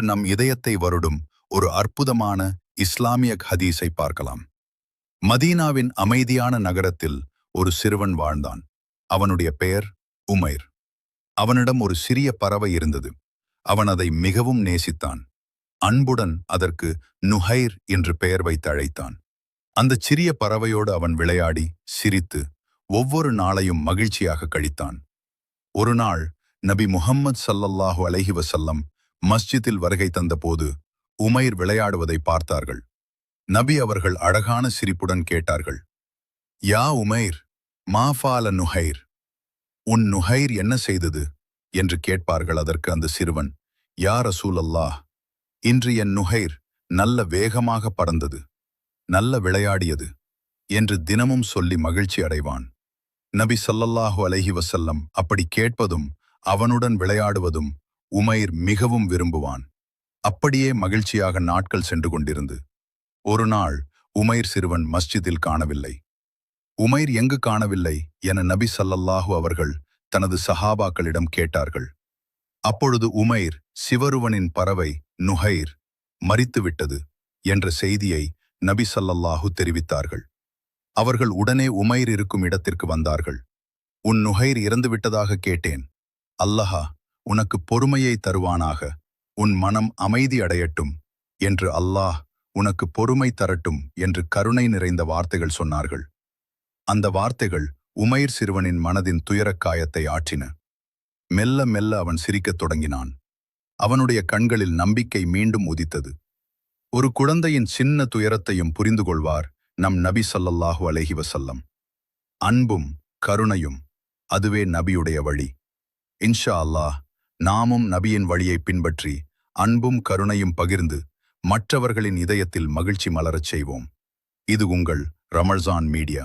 நம் இதயத்தை வருடும் ஒரு அற்புதமான இஸ்லாமிய ஹதீஸை பார்க்கலாம். மதீனாவின் அமைதியான நகரத்தில் ஒரு சிறுவன் வாழ்ந்தான். அவனுடைய பெயர் உமைர். அவனிடம் ஒரு சிறிய பறவை இருந்தது. அவன் அதை மிகவும் நேசித்தான். அன்புடன் அதற்கு நுஹைர் என்று பெயர் வைத்து அழைத்தான். அந்த சிறிய பறவையோடு அவன் விளையாடி சிரித்து ஒவ்வொரு நாளையும் மகிழ்ச்சியாக கழித்தான். ஒரு நாள் நபி முஹம்மது ஸல்லல்லாஹு அலைஹி வஸல்லம் மஸ்ஜிதில் வருகை தந்தபோது உமைர் விளையாடுவதை பார்த்தார்கள். நபி அவர்கள் அழகான சிரிப்புடன் கேட்டார்கள், யா உமைர், மா ஃபால நுஹைர், உன் நுஹைர் என்ன செய்தது என்று கேட்பார்கள். அதற்கு அந்த சிறுவன், யா ரசூலல்லாஹ், இன்று என் நுஹைர் நல்ல வேகமாக பறந்தது, நல்ல விளையாடியது என்று தினமும் சொல்லி மகிழ்ச்சி அடைவான். நபி ஸல்லல்லாஹு அலைஹி வஸல்லம் அப்படி கேட்பதும் அவனுடன் விளையாடுவதும் உமைர் மிகவும் விரும்புவான். அப்படியே மகிழ்ச்சியாக நாட்கள் சென்று கொண்டிருந்து ஒரு நாள் உமைர் சிறுவன் மஸ்ஜிதில் காணவில்லை. உமைர் எங்கு காணவில்லை என நபி ஸல்லல்லாஹு அவர்கள் தனது சஹாபாக்களிடம் கேட்டார்கள். அப்பொழுது உமைர் சிவருவனின் பறவை நுஹைர் மரித்துவிட்டது என்ற செய்தியை நபி ஸல்லல்லாஹு தெரிவித்தார்கள். அவர்கள் உடனே உமைர் இருக்கும் இடத்திற்கு வந்தார்கள். உன் நுஹைர் இறந்துவிட்டதாக கேட்டேன். அல்லாஹ் உனக்கு பொறுமையை தருவானாக, உன் மனம் அமைதி அடையட்டும் என்று அல்லாஹ் உனக்கு பொறுமை தரட்டும் என்று கருணை நிறைந்த வார்த்தைகள் சொன்னார்கள். அந்த வார்த்தைகள் உமைர் சிறுவனின் மனதின் துயரக் காயத்தை ஆற்றின. மெல்ல மெல்ல அவன் சிரிக்கத் தொடங்கினான். அவனுடைய கண்களில் நம்பிக்கை மீண்டும் உதித்தது. ஒரு குழந்தையின் சின்ன துயரத்தையும் புரிந்து கொள்வார் நம் நபி ஸல்லல்லாஹு அலைஹி வஸல்லம். அன்பும் கருணையும், அதுவே நபியுடைய வழி. இன்ஷா அல்லாஹ் நாமும் நபியின் வழியை பின்பற்றி அன்பும் கருணையும் பகிர்ந்து மற்றவர்களின் இதயத்தில் மகிழ்ச்சி மலரச் செய்வோம். இது உங்கள் ரமஸான் மீடியா.